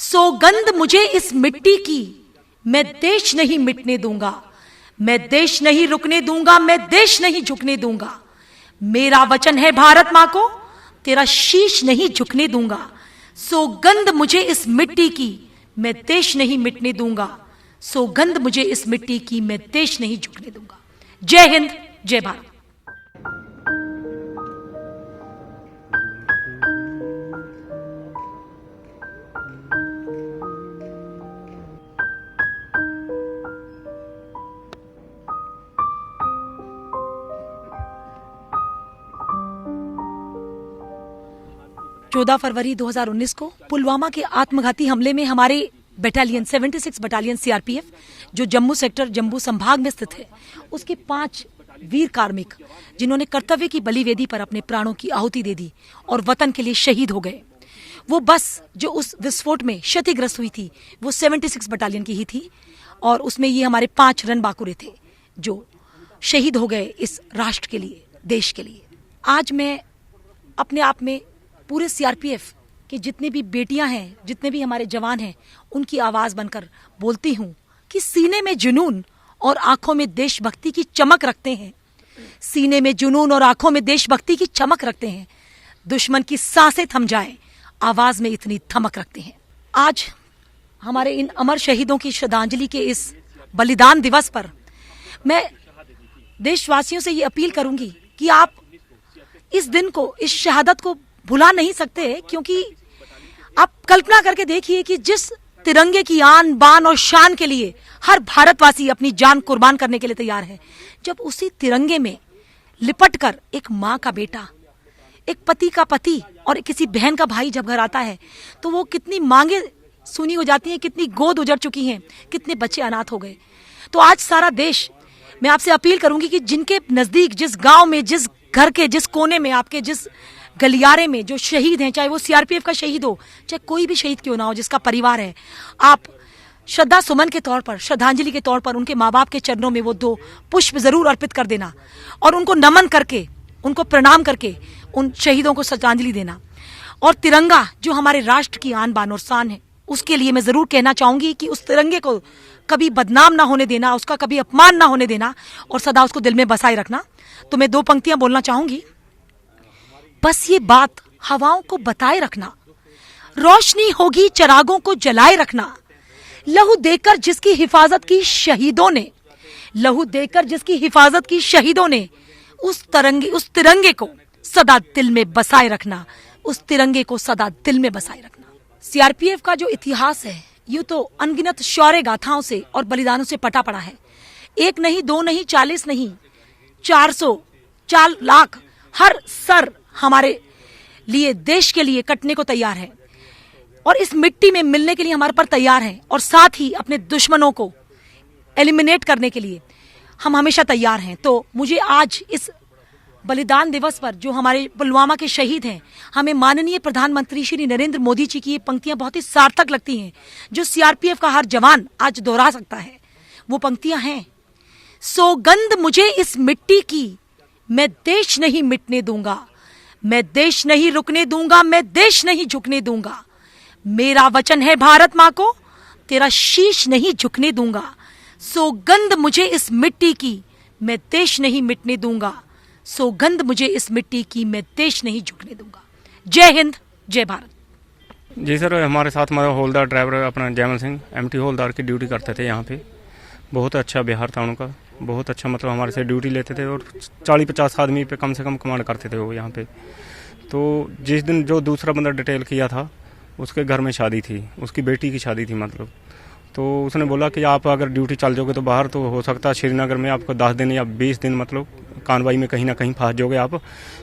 सौगंध मुझे इस मिट्टी की, मैं देश नहीं मिटने दूंगा, मैं देश नहीं रुकने दूंगा, मैं देश नहीं झुकने दूंगा। मेरा वचन है भारत मां को, तेरा शीश नहीं झुकने दूंगा। सौगंध मुझे इस मिट्टी की, मैं देश नहीं मिटने दूंगा। सौगंध मुझे इस मिट्टी की, मैं देश नहीं झुकने दूंगा। जय हिंद, जय भारत। 14 फरवरी 2019 को पुलवामा के आत्मघाती हमले में हमारे बटालियन 76 बटालियन सीआरपीएफ जो जम्मू सेक्टर जम्मू संभाग में स्थित है, उसके 5 वीर कार्मिक जिन्होंने कर्तव्य की बलिवेदी पर अपने प्राणों की आहुति दे दी और वतन के लिए शहीद हो गए। वो बस जो उस विस्फोट में क्षतिग्रस्त हुई थी वो 76 बटालियन की ही थी और उसमें ये हमारे 5 रणबांकुरे थे जो शहीद हो गए इस राष्ट्र के लिए, देश के लिए। आज मैं अपने आप में पूरे सीआरपीएफ के जितने भी बेटियां हैं, जितने भी हमारे जवान हैं, उनकी आवाज बनकर बोलती हूं कि सीने में जुनून और आंखों में देशभक्ति की चमक रखते हैं। सीने में जुनून और आंखों में देशभक्ति की चमक रखते हैं। दुश्मन की सांसें थम जाए, आवाज में इतनी धमक रखते हैं। आज हमारे इन अमर शहीदों की श्रद्धांजलि के इस बलिदान दिवस पर मैं देशवासियों से ये अपील करूंगी कि आप इस दिन को, इस शहादत को भुला नहीं सकते, क्योंकि आप कल्पना करके देखिए कि जिस तिरंगे की आन बान और शान के लिए हर भारतवासी अपनी जान कुर्बान करने के लिए तैयार है, जब उसी तिरंगे में लिपटकर एक माँ का बेटा, एक पति का पति और किसी बहन का भाई जब घर आता है तो वो कितनी मांगे सुनी हो जाती हैं, कितनी गोद उजड़ चुकी हैं, कितने बच्चे अनाथ हो गए। तो आज सारा देश, मैं आपसे अपील करूंगी कि जिनके नजदीक, जिस गांव में, जिस घर के जिस कोने में, आपके जिस गलियारे में जो शहीद हैं, चाहे वो सीआरपीएफ का शहीद हो, चाहे कोई भी शहीद क्यों ना हो, जिसका परिवार है, आप श्रद्धा सुमन के तौर पर, श्रद्धांजलि के तौर पर उनके माँ बाप के चरणों में वो 2 पुष्प जरूर अर्पित कर देना और उनको नमन करके, उनको प्रणाम करके उन शहीदों को श्रद्धांजलि देना। और तिरंगा जो हमारे राष्ट्र की आन बान और शान है, उसके लिए मैं जरूर कहना चाहूंगी कि उस तिरंगे को कभी बदनाम ना होने देना, उसका कभी अपमान ना होने देना और सदा उसको दिल में बसाए रखना। तो मैं 2 पंक्तियां बोलना चाहूंगी। बस ये बात हवाओं को बताए रखना, रोशनी होगी चिरागों को जलाए रखना। लहू देकर जिसकी हिफाजत की शहीदों ने, लहू देकर जिसकी हिफाजत की शहीदों ने, उस तिरंगे को सदा दिल में बसाए रखना, उस तिरंगे को सदा दिल में बसाए रखना। सीआरपीएफ का जो इतिहास है, यूं तो अनगिनत शौर्य गाथाओं से और बलिदानों से पटा पड़ा है। 1 नहीं, 2 नहीं, 40 नहीं, 4 लाख हर सर हमारे लिए, देश के लिए कटने को तैयार है और इस मिट्टी में मिलने के लिए हमारे पर तैयार है और साथ ही अपने दुश्मनों को एलिमिनेट करने के लिए हम हमेशा तैयार हैं। तो मुझे आज इस बलिदान दिवस पर जो हमारे पुलवामा के शहीद हैं, हमें माननीय प्रधानमंत्री श्री नरेंद्र मोदी जी की ये पंक्तियां बहुत ही सार्थक लगती हैं, जो सीआरपीएफ का हर जवान आज दोहरा सकता है। वो पंक्तियां हैं, सौगंध मुझे इस मिट्टी की, मैं देश नहीं मिटने दूंगा, मैं देश नहीं रुकने दूंगा, मैं देश नहीं झुकने दूंगा। मेरा वचन है भारत मां को, तेरा शीश नहीं झुकने दूंगा। सौगंध मुझे इस मिट्टी की, मैं देश नहीं मिटने दूंगा। सौगंध मुझे इस मिट्टी की, मैं देश नहीं झुकने दूंगा। जय हिंद, जय भारत। जी सर, हमारे साथ हमारा हवलदार ड्राइवर अपना जयमल सिंह एमटी हवलदार की ड्यूटी करते थे यहाँ पे। बहुत अच्छा व्यवहार था उनका, बहुत अच्छा, मतलब हमारे से ड्यूटी लेते थे और 40-50 आदमी पे कम से कम कमांड करते थे वो यहाँ पे। तो जिस दिन जो दूसरा बंदा डिटेल किया था, उसके घर में शादी थी, उसकी बेटी की शादी थी मतलब। तो उसने बोला कि आप अगर ड्यूटी चल जाओगे तो बाहर, तो हो सकता है श्रीनगर में आपको 10 दिन या 20 दिन मतलब कानवाई में कहीं ना कहीं फंस जाओगे आप।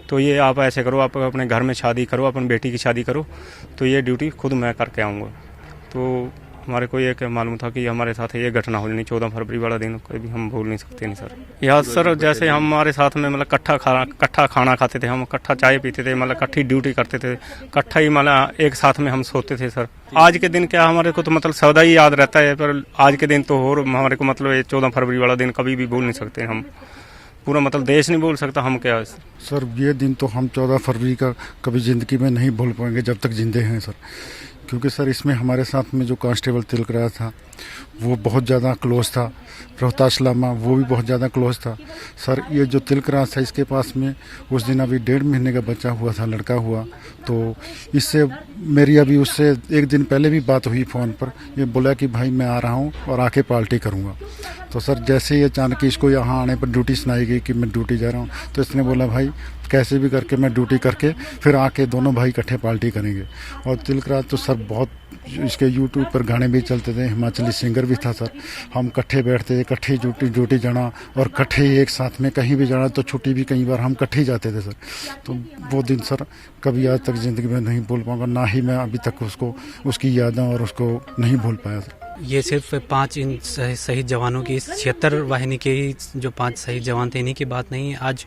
तो ये आप ऐसे करो, आप अपने घर में शादी करो, अपनी बेटी की शादी करो, तो ये ड्यूटी खुद मैं करके आऊँगा। तो हमारे को ये मालूम था कि हमारे साथ ये घटना हो जानी 14 फरवरी वाला दिन, कोई भी हम भूल नहीं सकते। नहीं सर, याद सर, जैसे हमारे साथ में मतलब इकट्ठा खाना खाते थे, हम इकट्ठा चाय पीते थे, मतलब इकट्ठी ड्यूटी करते थे, इकट्ठा ही मतलब एक साथ में हम सोते थे सर। आज के दिन क्या हमारे को तो मतलब सदा ही याद रहता है, पर आज के दिन तो और हमारे को मतलब ये 14 फरवरी वाला दिन कभी भी भूल नहीं सकते हम। पूरा मतलब देश नहीं बोल सकता हम क्या सर। ये दिन तो हम 14 फरवरी का कभी ज़िंदगी में नहीं भूल पाएंगे जब तक जिंदे हैं सर, क्योंकि सर इसमें हमारे साथ में जो कांस्टेबल तिलकराज था वो बहुत ज़्यादा क्लोज था। रोहताश लामा वो भी बहुत ज़्यादा क्लोज था। सर ये जो तिलकराज था इसके पास में उस दिन अभी 1.5 महीने का बच्चा हुआ था, लड़का हुआ। तो इससे मेरी अभी उससे एक दिन पहले भी बात हुई फ़ोन पर। ये बोला कि भाई मैं आ रहा हूँ और आके पार्टी करूँगा। तो सर जैसे ही अचानक इसको यहाँ आने पर ड्यूटी सुनाई गई कि मैं ड्यूटी जा रहा हूँ, तो इसने बोला भाई कैसे भी करके मैं ड्यूटी करके फिर आके दोनों भाई इकट्ठे पार्टी करेंगे। और तिलकराज तो सर बहुत, इसके यूट्यूब पर गाने भी चलते थे, हिमाचली सिंगर भी था सर। हम इकट्ठे बैठते थे, इकट्ठे ड्यूटी जाना और इकट्ठे ही एक साथ में कहीं भी जाना, तो छुट्टी भी कई बार हम इकट्ठे ही जाते थे सर। तो वो दिन सर कभी आज तक ज़िंदगी में नहीं भूल पाऊंगा, ना ही मैं अभी तक उसको उसकी यादें और उसको नहीं भूल पाया सर। ये सिर्फ 5 इन शहीद जवानों की, 76 वाहिनी के ही जो 5 शहीद जवान थे इन्हीं की बात नहीं है। आज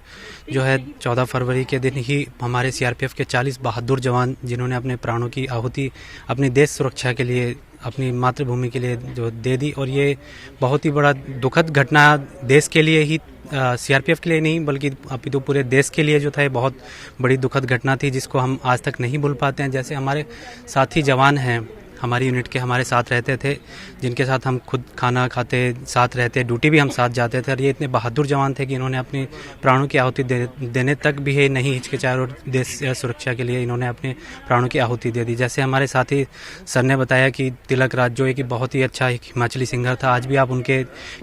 जो है 14 फरवरी के दिन ही हमारे सीआरपीएफ के 40 बहादुर जवान जिन्होंने अपने प्राणों की आहुति अपनी देश सुरक्षा के लिए, अपनी मातृभूमि के लिए जो दे दी। और ये बहुत ही बड़ा दुखद घटना देश के लिए ही, सीआरपीएफ के लिए नहीं बल्कि अपितु पूरे देश के लिए जो था ये बहुत बड़ी दुखद घटना थी, जिसको हम आज तक नहीं भूल पाते हैं। जैसे हमारे साथी जवान हैं हमारी यूनिट के, हमारे साथ रहते थे, जिनके साथ हम खुद खाना खाते, साथ रहते, ड्यूटी भी हम साथ जाते थे। और ये इतने बहादुर जवान थे कि इन्होंने अपनी प्राणों की आहुति देने तक भी है नहीं हिचकिचाए और देश सुरक्षा के लिए इन्होंने अपने प्राणों की आहुति दे दी। जैसे हमारे साथी सर ने बताया कि तिलकराज जो है कि बहुत ही अच्छा एक हिमाचली सिंगर था। आज भी आप उनके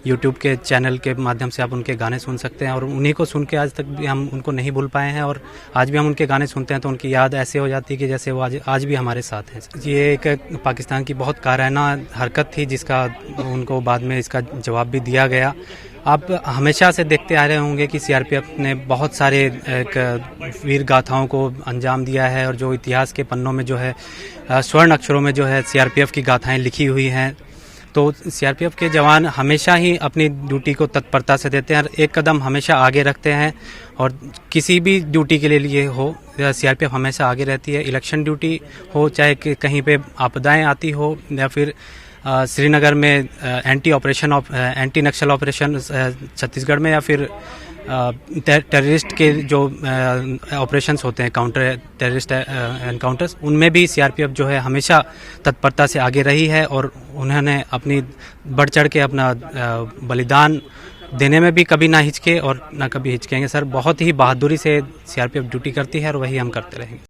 यूट्यूब के चैनल के माध्यम से आप उनके गाने सुन सकते हैं और उन्हीं को सुन के आज तक भी हम उनको नहीं भूल पाए हैं। और आज भी हम उनके गाने सुनते हैं तो उनकी याद ऐसे हो जाती है कि जैसे वो आज भी हमारे साथ हैं। ये एक पाकिस्तान की बहुत कायराना हरकत थी जिसका उनको बाद में इसका जवाब भी दिया गया। आप हमेशा से देखते आ रहे होंगे कि सीआरपीएफ ने बहुत सारे एक वीर गाथाओं को अंजाम दिया है और जो इतिहास के पन्नों में जो है स्वर्ण अक्षरों में जो है सीआरपीएफ की गाथाएं लिखी हुई हैं। तो सीआरपीएफ के जवान हमेशा ही अपनी ड्यूटी को तत्परता से देते हैं और एक कदम हमेशा आगे रखते हैं। और किसी भी ड्यूटी के लिए हो सीआरपीएफ हमेशा आगे रहती है। इलेक्शन ड्यूटी हो, चाहे कहीं पे आपदाएं आती हो, या फिर श्रीनगर में एंटी नक्सल ऑपरेशन छत्तीसगढ़ में, या फिर टेररिस्ट के जो ऑपरेशंस होते हैं, काउंटर टेररिस्ट एनकाउंटर्स, उनमें भी सीआरपीएफ जो है हमेशा तत्परता से आगे रही है। और उन्होंने अपनी बढ़ चढ़ के अपना बलिदान देने में भी कभी ना हिचके और ना कभी हिचकेंगे। सर बहुत ही बहादुरी से सीआरपीएफ ड्यूटी करती है और वही हम करते रहेंगे।